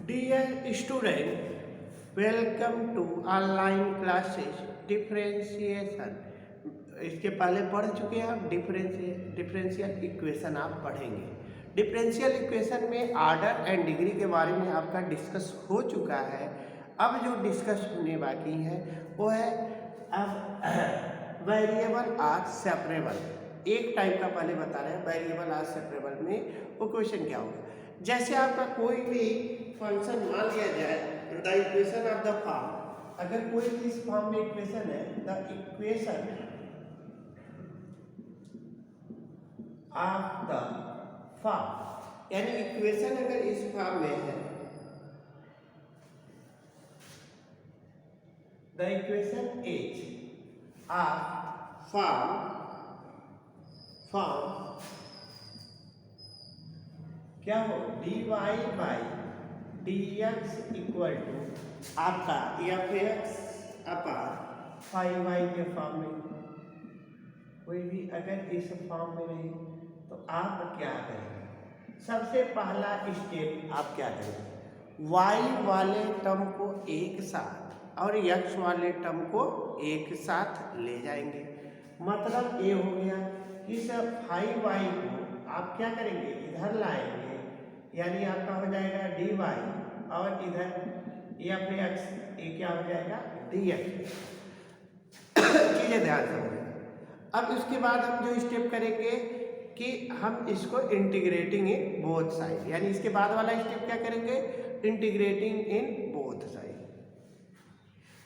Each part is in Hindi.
Dear student, welcome to online classes differentiation. इसके पहले पढ़ चुके हैं आप। डिफरेंशियल इक्वेशन आप पढ़ेंगे। डिफरेंशियल इक्वेशन में आर्डर एंड डिग्री के बारे में आपका डिस्कस हो चुका है। अब जो डिस्कस होने बाकी है वो है अब वेरिएबल आर सेपरेबल। एक टाइप का पहले बता रहे हैं वेरिएबल आर सेपरेबल में वो क्वेश्चन क्या होगा। जैसे आपका कोई भी फंक्शन मान लिया जाए the equation of the form, अगर कोई भी इस फॉर्म में इक्वेशन है the equation of the form, यानी इक्वेशन अगर इस फॉर्म में है the equation is of form क्या हो dy by D X equal to आपका F X upon five Y के फॉर्म में, कोई भी अगर इस फॉर्म में रहे तो आप क्या करेंगे। सबसे पहला स्टेप आप क्या करेंगे, y वाले टर्म को एक साथ और x वाले टर्म को एक साथ ले जाएंगे। मतलब ये हो गया इस 5y को आप क्या करेंगे, इधर लाएंगे, यानी आपका हो जाएगा dy और इधर एफ एक्स ये क्या हो जाएगा dx। चीजें ध्यान से समझिए। अब उसके बाद हम जो स्टेप करेंगे कि हम इसको इंटीग्रेटिंग इन बोथ साइड, यानी इसके बाद वाला स्टेप क्या करेंगे, इंटीग्रेटिंग इन बोथ साइड,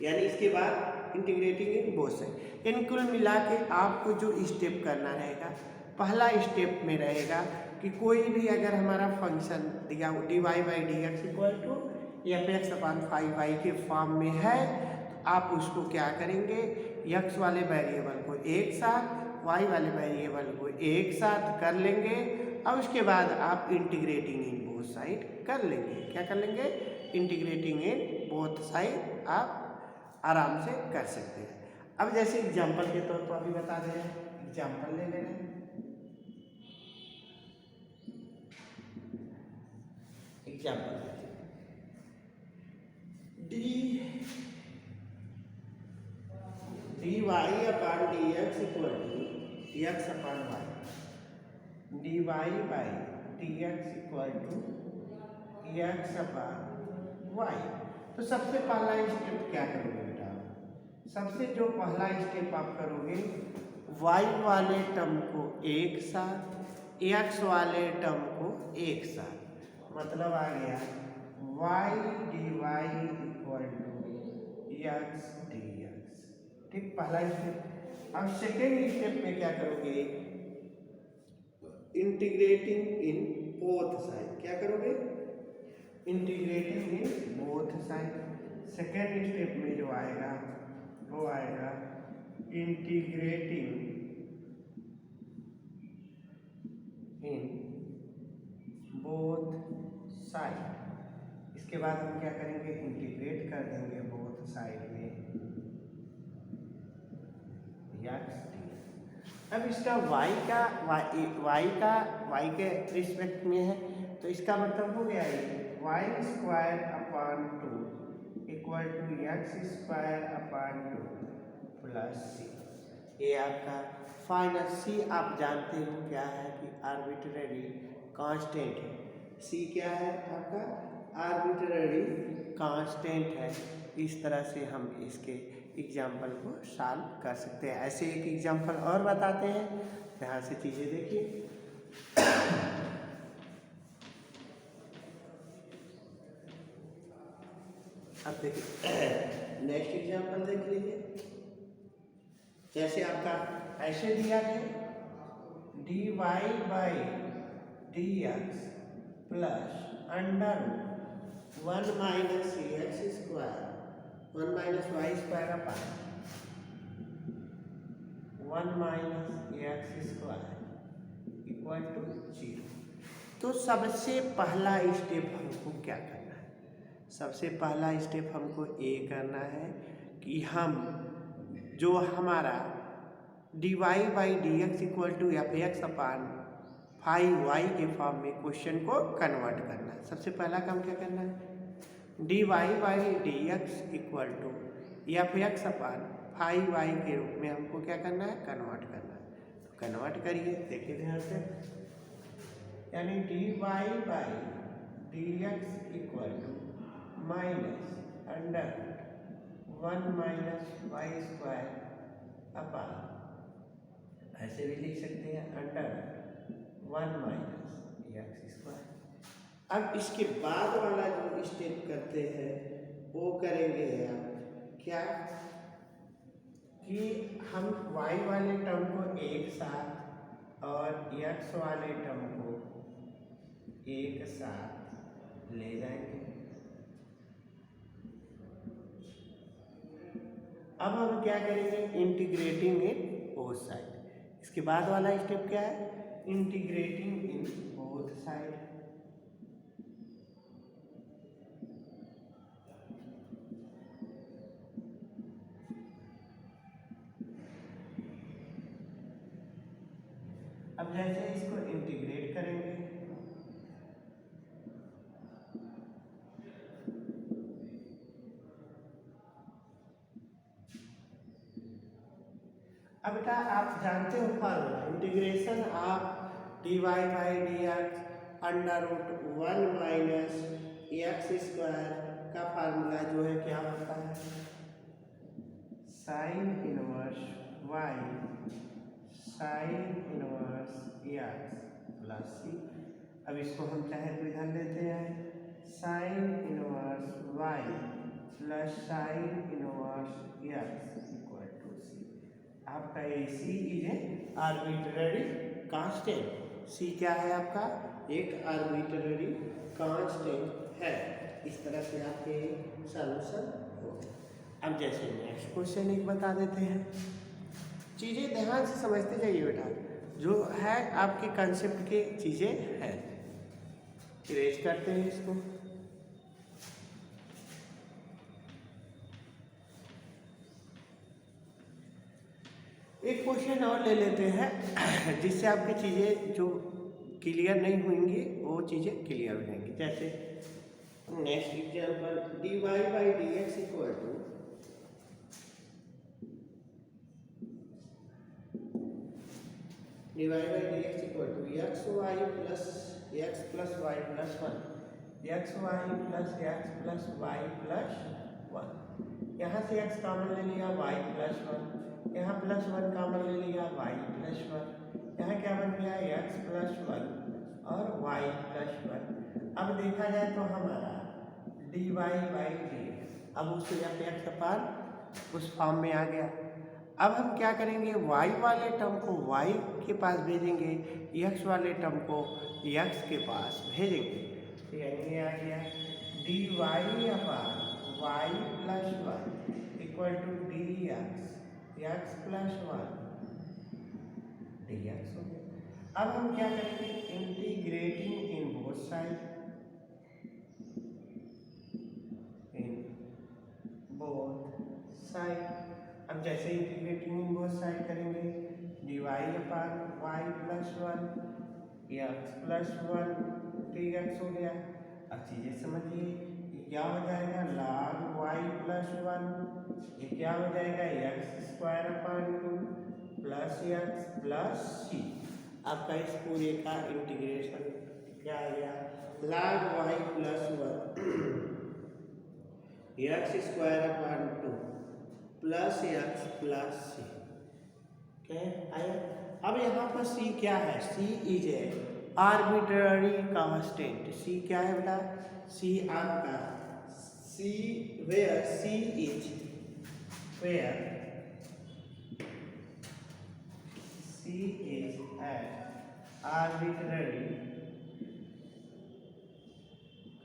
यानी इसके बाद इंटीग्रेटिंग इन बोथ साइड। यानी कुल मिला के आपको जो स्टेप करना रहेगा, पहला स्टेप में रहेगा कि कोई भी अगर हमारा फंक्शन दिया D Y by D X equal to F X upon five Y के फॉर्म में है तो आप उसको क्या करेंगे, एक्स वाले वेरिएबल को एक साथ वाई वाले वेरिएबल को एक साथ कर लेंगे और उसके बाद आप इंटीग्रेटिंग इन बोथ साइड कर लेंगे। क्या कर लेंगे, इंटीग्रेटिंग इन बोथ साइड आप आराम से कर सकते हैं। अब जैसे एग्जाम्पल के तौर पर अभी बता दे रहे हैं, एग्जाम्पल ले ले रहे हैं। Example D Y upon D X equal to X upon Y, D Y by D X equal to X upon Y. तो सबसे पहला स्टेप क्या करोगे बेटा, सबसे जो पहला स्टेप आप करोगे y वाले टर्म को एक साथ x वाले टर्म को एक साथ, मतलब आ गया y dy equal to x dx। ठीक, पहला स्टेप। अब सेकेंड स्टेप में क्या करोगे, इंटीग्रेटिंग इन बोथ साइड। क्या करोगे, integrating in both side. Second step में जो आएगा वो आएगा इंटीग्रेटिंग इन बोथ साइड। इसके बाद हम क्या करेंगे, इंटीग्रेट कर देंगे बोथ साइड में एक्स। अब इसका y के रिस्पेक्ट में है तो इसका मतलब हो गया Y square upon two equal to X square upon two plus C. ये आपका फाइनल सी आप जानते हो क्या है कि आर्बिट्रेरी कांस्टेंट है। सी क्या है आपका, आर्बिट्रेरी कांस्टेंट है। इस तरह से हम इसके एग्जाम्पल को सॉल्व कर सकते हैं। ऐसे एक एग्जाम्पल और बताते हैं, ध्यान से चीज़ें देखिए। अब देखिए नेक्स्ट एग्जाम्पल देख लीजिए। जैसे आपका ऐसे दिया है D Y by D X plus under one minus X square one minus Y square upon one minus X square equal to 0। तो सबसे पहला स्टेप हमको क्या करना है, सबसे पहला स्टेप हमको ये करना है कि हम जो हमारा D Y by D X equal to F X upon five Y के फॉर्म में क्वेश्चन को कन्वर्ट करना है। सबसे पहला काम क्या करना है, D Y by D X equal to F X upon 5y के रूप में हमको क्या करना है, कन्वर्ट करना है। तो कन्वर्ट करिए, देखिए ध्यान से, यानी D Y by D X equal to minus under 1 minus Y square upon, ऐसे भी लिख सकते हैं, अंडर 1 माइनस एक्स स्क्वायर। अब इसके बाद वाला जो स्टेप करते हैं वो करेंगे आप क्या, कि हम y वाले टर्म को एक साथ और x वाले टर्म को एक साथ ले जाएंगे। अब हम क्या करेंगे, इंटीग्रेटिंग इन बोथ साइड। इसके बाद वाला स्टेप क्या है, इंटीग्रेटिंग इन बोथ साइड। अब जैसे इसको इंटीग्रेट करेंगे, अब बेटा आप जानते हो formula, integration of D Y by D X under root 1 minus X square का फार्मूला जो है क्या होता है, sine inverse Y sine inverse X plus C. अब इसको हम चाहे तो इधर लेते हैं, sine inverse Y plus sine inverse X equal to C. आपका ये C is a arbitrary constant. C क्या है आपका, एक आर्बिट्ररी कांस्टेंट है। इस तरह से आपके सॉल्यूशन हो। अब जैसे नेक्स्ट क्वेश्चन एक बता देते हैं, चीज़ें ध्यान से समझते जाइए बेटा, जो है आपके कंसेप्ट के चीज़ें हैं। इरेज करते हैं इसको, एक क्वेश्चन और ले लेते हैं जिससे आपकी चीज़ें जो क्लियर नहीं होंगी वो चीज़ें क्लियर हो जाएंगी। जैसे next example, D Y by D X equal to D Y by D X equal to X Y plus Y plus 1, X Y plus Y plus 1। यहाँ से x कॉमन ले लिया, y प्लस 1, यहाँ प्लस 1 कॉमन ले लिया, y प्लस 1, यहाँ क्या बन गया, x प्लस 1 और y प्लस 1। अब देखा जाए तो हमारा डी वाई बाई डी, अब उससे जब एक्स अपान उस फॉर्म में आ गया। अब हम क्या करेंगे, y वाले टर्म को y के पास भेजेंगे, x वाले टर्म को x के पास भेजेंगे। तो यानी आ गया D Y upon Y plus 1 equal to D X plus 1 D x हो गया। अब हम क्या करेंगे, इंटीग्रेटिंग इन बोथ साइड, अब जैसे इंटीग्रेटिंग इन बोथ साइड करेंगे, d Y upon Y plus 1 x plus 1 D x हो गया। अब चीज़ें समझिए, ये क्या हो जाएगा, log वाई प्लस 1, ये क्या हो जाएगा, एक्स स्क्वायर अपान 2 प्लस एक्स प्लस सी। आपका इस पूरे का इंटीग्रेशन क्या आ गया, log Y plus 1 x square अपान 2 प्लस एक्स प्लस सी। क्या आया। अब यहाँ पर सी क्या है, सी is a arbitrary constant. C क्या है बेटा, सी आपका सी where C is where C is an arbitrary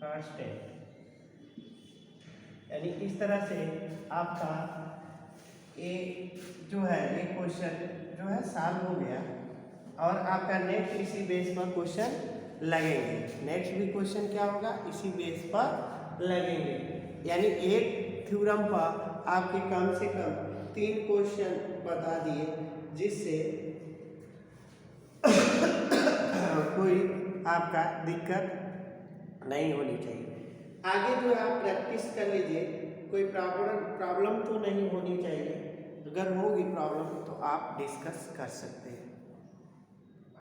constant. यानी इस तरह से आपका जो है ये क्वेश्चन जो है सॉल्व हो गया, और आपका नेक्स्ट इसी बेस पर क्वेश्चन लगेंगे। नेक्स्ट भी क्वेश्चन क्या होगा, इसी बेस पर लगेंगे। यानी एक थ्योरम पर आपके कम से कम 3 क्वेश्चन बता दिए, जिससे कोई आपका दिक्कत नहीं होनी चाहिए। आगे जो है आप प्रैक्टिस कर लीजिए, कोई प्रॉब्लम तो नहीं होनी चाहिए, अगर होगी प्रॉब्लम तो आप डिस्कस कर सकते हैं।